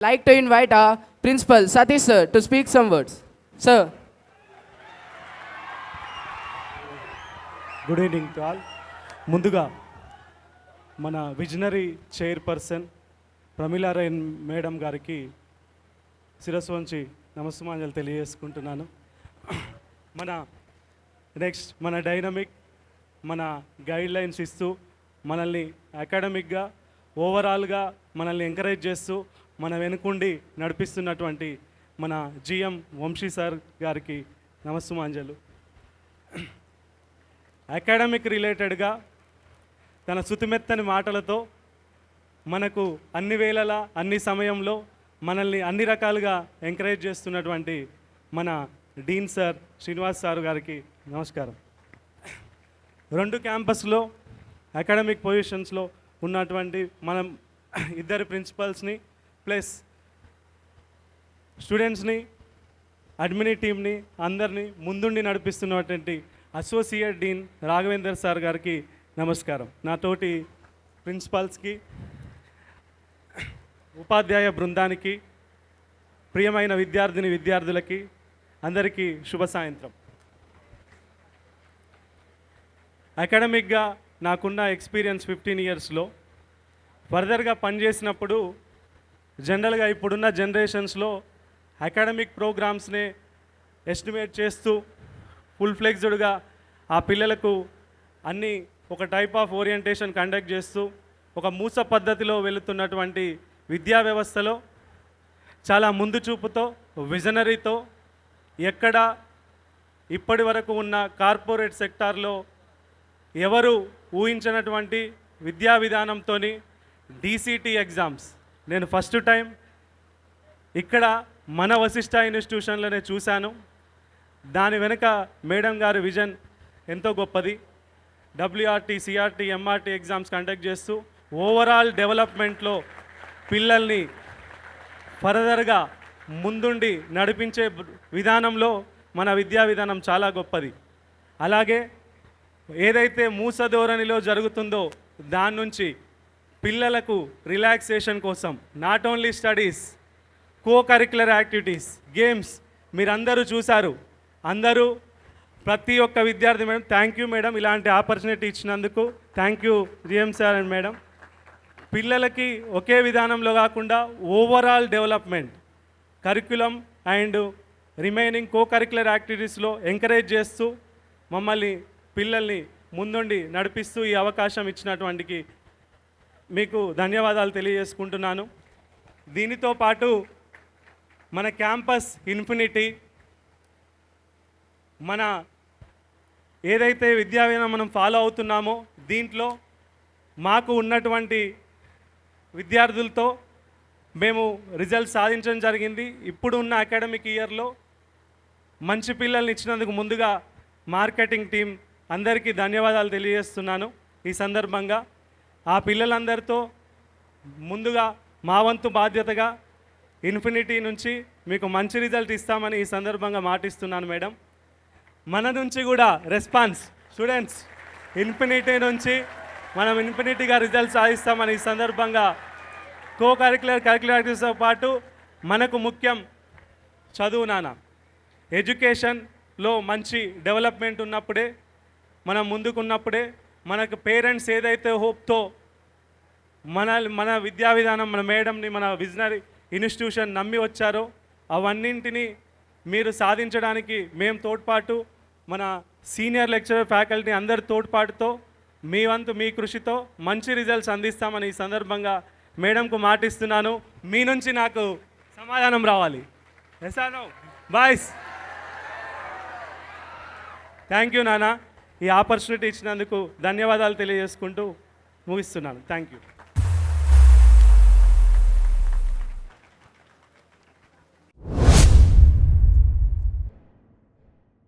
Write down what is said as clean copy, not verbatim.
like to invite our principal, Satish sir, to speak some words. Sir. Good evening to all. ముందుగా మన visionary chairperson ప్రమీలారాయణ్ madam గారికి శిరస్సు వంచి నమస్సుమాంజలు తెలియజేసుకుంటున్నాను. మన డైనమిక్ మన గైడ్ లైన్స్ ఇస్తూ మనల్ని అకాడమిక్గా ఓవరాల్గా మనల్ని ఎంకరేజ్ చేస్తూ మన వెనుకుండి నడిపిస్తున్నటువంటి మన జిఎం వంశీ సార్ గారికి నమస్సుమాంజలు. అకాడమిక్ రిలేటెడ్గా తన శుతిమెత్తని మాటలతో మనకు అన్ని వేళలా అన్ని సమయంలో మనల్ని అన్ని రకాలుగా ఎంకరేజ్ చేస్తున్నటువంటి మన డీన్ సార్ శ్రీనివాస్ సార్ గారికి నమస్కారం. 2 క్యాంపస్లో అకాడమిక్ పొజిషన్స్లో ఉన్నటువంటి మనం ఇద్దరు ప్రిన్సిపల్స్ని ప్లస్ స్టూడెంట్స్ని అడ్మిని టీమ్ని అందరినీ ముందుండి నడిపిస్తున్నటువంటి అసోసియేట్ డీన్ రాఘవేందర్ సార్ గారికి నమస్కారం. నా తోటి ప్రిన్సిపల్స్కి ఉపాధ్యాయ బృందానికి ప్రియమైన విద్యార్థులకి అందరికీ శుభ సాయంత్రం. అకాడమిక్గా నాకున్న ఎక్స్పీరియన్స్ 15 ఇయర్స్లో ఫర్దర్గా పనిచేసినప్పుడు జనరల్గా ఇప్పుడున్న జనరేషన్స్లో అకాడమిక్ ప్రోగ్రామ్స్నే ఎస్టిమేట్ చేస్తూ ఫుల్ ఫ్లెక్స్డ్గా ఆ పిల్లలకు అన్నీ ఒక టైప్ ఆఫ్ ఓరియంటేషన్ కండక్ట్ చేస్తూ ఒక మూస పద్ధతిలో వెళుతున్నటువంటి విద్యా వ్యవస్థలో చాలా ముందు చూపుతో విజనరీతో ఎక్కడ ఇప్పటి వరకు ఉన్న కార్పొరేట్ సెక్టార్లో ఎవరు ఊహించినటువంటి విద్యా విధానంతో డీసీటీ ఎగ్జామ్స్ నేను ఫస్ట్ టైం ఇక్కడ మన వశిష్ఠ ఇన్స్టిట్యూషన్లోనే చూశాను. దాని వెనుక మేడం గారి విజన్ ఎంతో గొప్పది. డబ్ల్యూఆర్టీ, సిఆర్టీ, ఎంఆర్టీ ఎగ్జామ్స్ కండక్ట్ చేస్తూ ఓవరాల్ డెవలప్మెంట్లో పిల్లల్ని ఫర్దర్గా ముందుండి నడిపించే విధానంలో మన విద్యా విధానం చాలా గొప్పది. అలాగే ఏదైతే మూస ధోరణిలో జరుగుతుందో దాని నుంచి పిల్లలకు రిలాక్సేషన్ కోసం not only studies, co curricular activities, games మీరందరూ చూశారు. అందరూ ప్రతి ఒక్క విద్యార్థి మేడం థ్యాంక్ యూ మేడం, ఇలాంటి ఆపర్చునిటీ ఇచ్చినందుకు thank you GM sir and madam. పిల్లలకి ఒకే విధానంలో కాకుండా overall development curriculum and remaining co curricular యాక్టివిటీస్లో ఎంకరేజ్ చేస్తూ మమ్మల్ని పిల్లల్ని ముందుండి నడిపిస్తూ ఈ అవకాశం ఇచ్చినటువంటికి మీకు ధన్యవాదాలు తెలియజేసుకుంటున్నాను. దీనితో పాటు మన క్యాంపస్ ఇన్ఫినిటీ మన ఏదైతే విద్యా విధానం మనం ఫాలో అవుతున్నామో దీంట్లో మాకు ఉన్నటువంటి విద్యార్థులతో మేము రిజల్ట్ సాధించడం జరిగింది. ఇప్పుడు ఉన్న అకాడమిక్ ఇయర్లో మంచి పిల్లల్ని ఇచ్చినందుకు ముందుగా మార్కెటింగ్ టీం అందరికీ ధన్యవాదాలు తెలియజేస్తున్నాను. ఈ సందర్భంగా ఆ పిల్లలందరితో ముందుగా మా వంతు బాధ్యతగా ఇన్ఫినిటీ నుంచి మీకు మంచి రిజల్ట్ ఇస్తామని ఈ సందర్భంగా మాటిస్తున్నాను మేడం. మన నుంచి కూడా రెస్పాన్స్ స్టూడెంట్స్ ఇన్ఫినిటీ నుంచి మనం ఇన్ఫినిటీగా రిజల్ట్ సాధిస్తామని ఈ సందర్భంగా కో కరిక్యులర్ యాక్టివిటీస్తో పాటు మనకు ముఖ్యం చదువు నాన్న. ఎడ్యుకేషన్లో మంచి డెవలప్మెంట్ ఉన్నప్పుడే మనం ముందుకున్నప్పుడే మనకు పేరెంట్స్ ఏదైతే హోప్తో మన విద్యా విధానం మన మేడంని మన విజనరీ ఇన్స్టిట్యూషన్ నమ్మి వచ్చారో అవన్నింటినీ మీరు సాధించడానికి మేము తోడ్పాటు మన సీనియర్ లెక్చరర్ ఫ్యాకల్టీ అందరి తోడ్పాటుతో మీ వంతు మీ కృషితో మంచి రిజల్ట్స్ అందిస్తామని ఈ సందర్భంగా మేడంకు మాటిస్తున్నాను. మీ నుంచి నాకు సమాధానం రావాలి. ఎసానో బాయ్స్ థ్యాంక్ యూ నాన్న. ఈ ఆపర్చునిటీ ఇచ్చినందుకు ధన్యవాదాలు తెలియజేసుకుంటూ ముగిస్తున్నాను. Thank you.